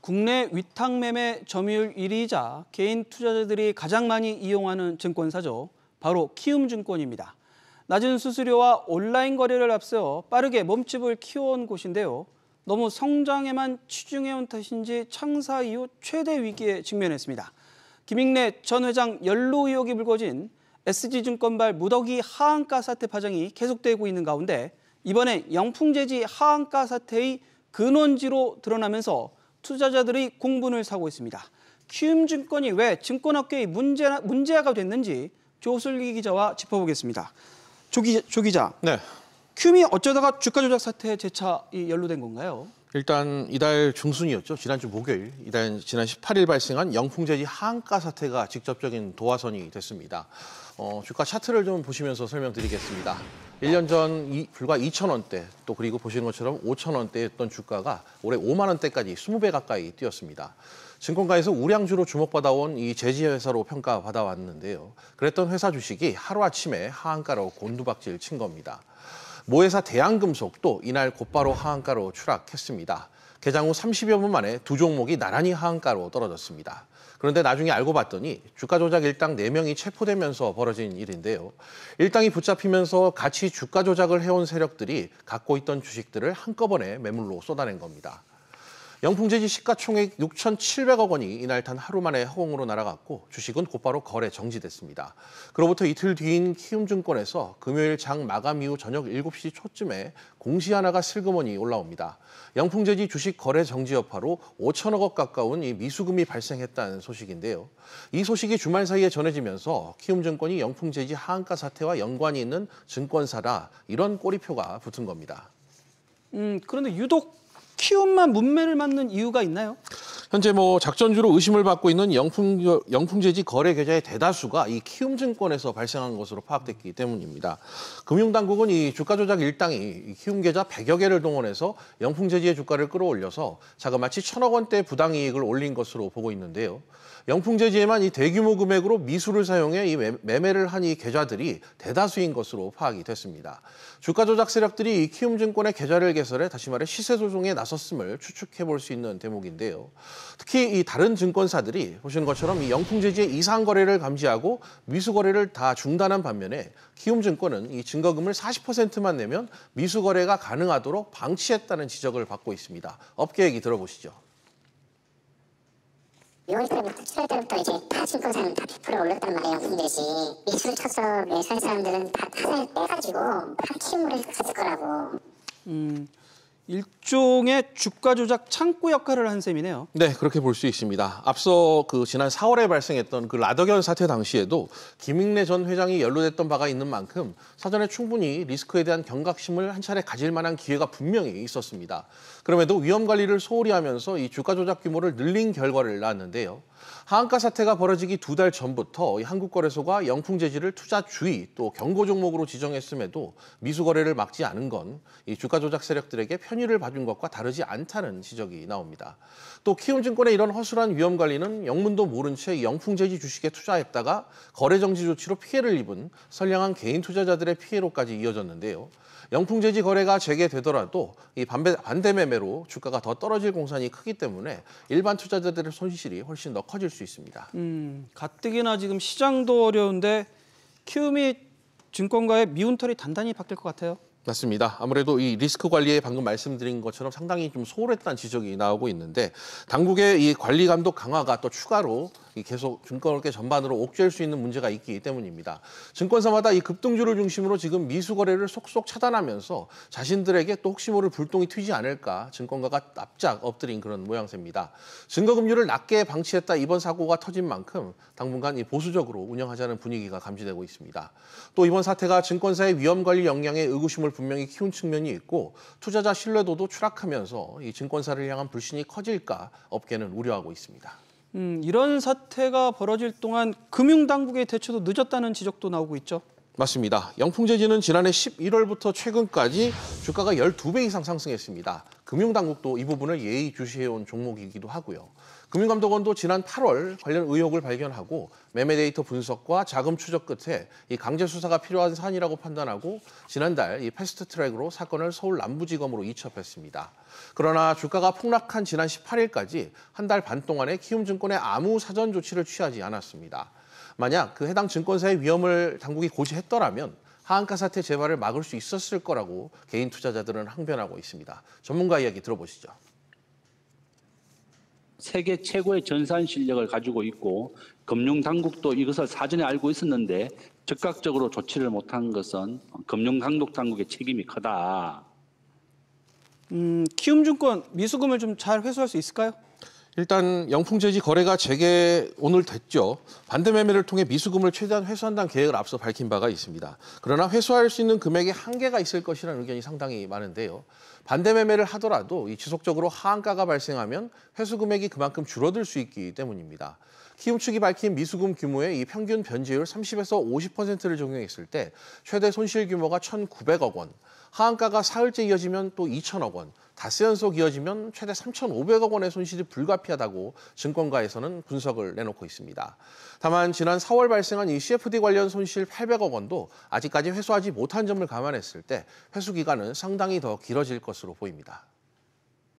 국내 위탁매매 점유율 1위이자 개인 투자자들이 가장 많이 이용하는 증권사죠. 바로 키움증권입니다. 낮은 수수료와 온라인 거래를 앞세워 빠르게 몸집을 키워온 곳인데요. 너무 성장에만 치중해온 탓인지 창사 이후 최대 위기에 직면했습니다. 김익래 전 회장 연루 의혹이 불거진 SG증권발 무더기 하한가 사태 파장이 계속되고 있는 가운데 이번에 영풍재지 하한가 사태의 근원지로 드러나면서 투자자들이 공분을 사고 있습니다. 키움증권이 왜 증권업계의 문제아가 됐는지 조슬기 기자와 짚어보겠습니다. 조 기자, 네. 키움이 어쩌다가 주가 조작 사태에 재차 연루된 건가요? 일단 이달 중순이었죠. 지난주 목요일, 지난 18일 발생한 영풍재지 하한가 사태가 직접적인 도화선이 됐습니다. 주가 차트를 좀 보시면서 설명드리겠습니다. 1년 전 불과 2,000원대, 또 그리고 보시는 것처럼 5,000원대였던 주가가 올해 5만 원대까지 20배 가까이 뛰었습니다. 증권가에서 우량주로 주목받아온 이 제지회사로 평가받아왔는데요. 그랬던 회사 주식이 하루아침에 하한가로 곤두박질 친 겁니다. 모회사 대한금속도 이날 곧바로 하한가로 추락했습니다. 개장 후 30여 분 만에 두 종목이 나란히 하한가로 떨어졌습니다. 그런데 나중에 알고 봤더니 주가 조작 일당 4명이 체포되면서 벌어진 일인데요. 일당이 붙잡히면서 같이 주가 조작을 해온 세력들이 갖고 있던 주식들을 한꺼번에 매물로 쏟아낸 겁니다. 영풍재지 시가총액 6,700억 원이 이날 단 하루 만에 허공으로 날아갔고 주식은 곧바로 거래 정지됐습니다. 그로부터 이틀 뒤인 키움증권에서 금요일 장 마감 이후 저녁 7시 초쯤에 공시 하나가 슬그머니 올라옵니다. 영풍재지 주식 거래 정지 여파로 5천억 원 가까운 이 미수금이 발생했다는 소식인데요. 이 소식이 주말 사이에 전해지면서 키움증권이 영풍재지 하한가 사태와 연관이 있는 증권사다, 이런 꼬리표가 붙은 겁니다. 그런데 유독 키움만 문매를 맞는 이유가 있나요? 현재 작전주로 의심을 받고 있는 영풍재지 거래 계좌의 대다수가 이 키움증권에서 발생한 것으로 파악됐기 때문입니다. 금융당국은 이 주가 조작 일당이 키움 계좌 100여 개를 동원해서 영풍재지의 주가를 끌어올려서 자그마치 1,000억 원대 부당이익을 올린 것으로 보고 있는데요. 영풍재지에만 이 대규모 금액으로 미수를 사용해 이 매매를 한 이 계좌들이 대다수인 것으로 파악이 됐습니다. 주가 조작 세력들이 이 키움증권의 계좌를 개설해 다시 말해 시세 조종에 나섰음을 추측해 볼 수 있는 대목인데요. 특히 이 다른 증권사들이 보시는 것처럼 이 영풍재지의 이상 거래를 감지하고 미수 거래를 다 중단한 반면에 키움증권은 이 증거금을 40%만 내면 미수 거래가 가능하도록 방치했다는 지적을 받고 있습니다. 업계 얘기 들어보시죠. 6월 달부터 7월 달부터 이제 다 증권사는 다 100% 올렸단 말이에요, 영풍재지. 미술 쳐서 매수한 사람들은 다 타산을 빼가지고 한 키움을 했을 거라고. 일종의 주가 조작 창구 역할을 한 셈이네요. 네, 그렇게 볼 수 있습니다. 앞서 지난 4월에 발생했던 라더견 사태 당시에도 김익래 전 회장이 연루됐던 바가 있는 만큼 사전에 충분히 리스크에 대한 경각심을 한 차례 가질 만한 기회가 분명히 있었습니다. 그럼에도 위험 관리를 소홀히 하면서 이 주가 조작 규모를 늘린 결과를 낳았는데요. 하한가 사태가 벌어지기 2달 전부터 한국거래소가 영풍재지를 투자 주의 또 경고 종목으로 지정했음에도 미수 거래를 막지 않은 건 이 주가 조작 세력들에게 편의를 봐준 것과 다르지 않다는 지적이 나옵니다. 또 키움증권의 이런 허술한 위험 관리는 영문도 모른 채 영풍재지 주식에 투자했다가 거래 정지 조치로 피해를 입은 선량한 개인 투자자들의 피해로까지 이어졌는데요. 영풍재지 거래가 재개되더라도 이 반대 매매로 주가가 더 떨어질 공산이 크기 때문에 일반 투자자들의 손실이 훨씬 더 커질 수 있습니다. 가뜩이나 지금 시장도 어려운데 키움이 증권가의 미운 털이 단단히 박힐 것 같아요. 맞습니다. 아무래도 이 리스크 관리에 방금 말씀드린 것처럼 상당히 좀 소홀했다는 지적이 나오고 있는데 당국의 이 관리 감독 강화가 또 추가로 계속 증권업계 전반으로 옥죄일 수 있는 문제가 있기 때문입니다. 증권사마다 이 급등주를 중심으로 지금 미수 거래를 속속 차단하면서 자신들에게 또 혹시 모를 불똥이 튀지 않을까 증권가가 납작 엎드린 그런 모양새입니다. 증거금리를 낮게 방치했다 이번 사고가 터진 만큼 당분간 이 보수적으로 운영하자는 분위기가 감지되고 있습니다. 또 이번 사태가 증권사의 위험 관리 역량에 의구심을 분명히 키운 측면이 있고 투자자 신뢰도도 추락하면서 이 증권사를 향한 불신이 커질까 업계는 우려하고 있습니다. 이런 사태가 벌어질 동안 금융당국의 대처도 늦었다는 지적도 나오고 있죠. 맞습니다. 영풍재지는 지난해 11월부터 최근까지 주가가 12배 이상 상승했습니다. 금융당국도 이 부분을 예의주시해온 종목이기도 하고요. 금융감독원도 지난 8월 관련 의혹을 발견하고 매매 데이터 분석과 자금 추적 끝에 이 강제 수사가 필요한 사안이라고 판단하고 지난달 이 패스트트랙으로 사건을 서울 남부지검으로 이첩했습니다. 그러나 주가가 폭락한 지난 18일까지 한 달 반 동안에 키움증권에 아무 사전 조치를 취하지 않았습니다. 만약 그 해당 증권사의 위험을 당국이 고지했더라면 하한가 사태 재발을 막을 수 있었을 거라고 개인 투자자들은 항변하고 있습니다. 전문가 이야기 들어보시죠. 세계 최고의 전산 실력을 가지고 있고 금융당국도 이것을 사전에 알고 있었는데 적극적으로 조치를 못한 것은 금융감독당국의 책임이 크다. 키움증권 미수금을 좀 잘 회수할 수 있을까요? 일단 영풍재지 거래가 재개 오늘 됐죠. 반대 매매를 통해 미수금을 최대한 회수한다는 계획을 앞서 밝힌 바가 있습니다. 그러나 회수할 수 있는 금액에 한계가 있을 것이라는 의견이 상당히 많은데요. 반대 매매를 하더라도 이 지속적으로 하한가가 발생하면 회수 금액이 그만큼 줄어들 수 있기 때문입니다. 키움 측이 밝힌 미수금 규모의 이 평균 변제율 30에서 50%를 적용했을 때 최대 손실 규모가 1,900억 원, 하한가가 사흘째 이어지면 또 2,000억 원, 닷새 연속 이어지면 최대 3,500억 원의 손실이 불가피하다고 증권가에서는 분석을 내놓고 있습니다. 다만 지난 4월 발생한 이 CFD 관련 손실 800억 원도 아직까지 회수하지 못한 점을 감안했을 때 회수 기간은 상당히 더 길어질 것으로 보입니다.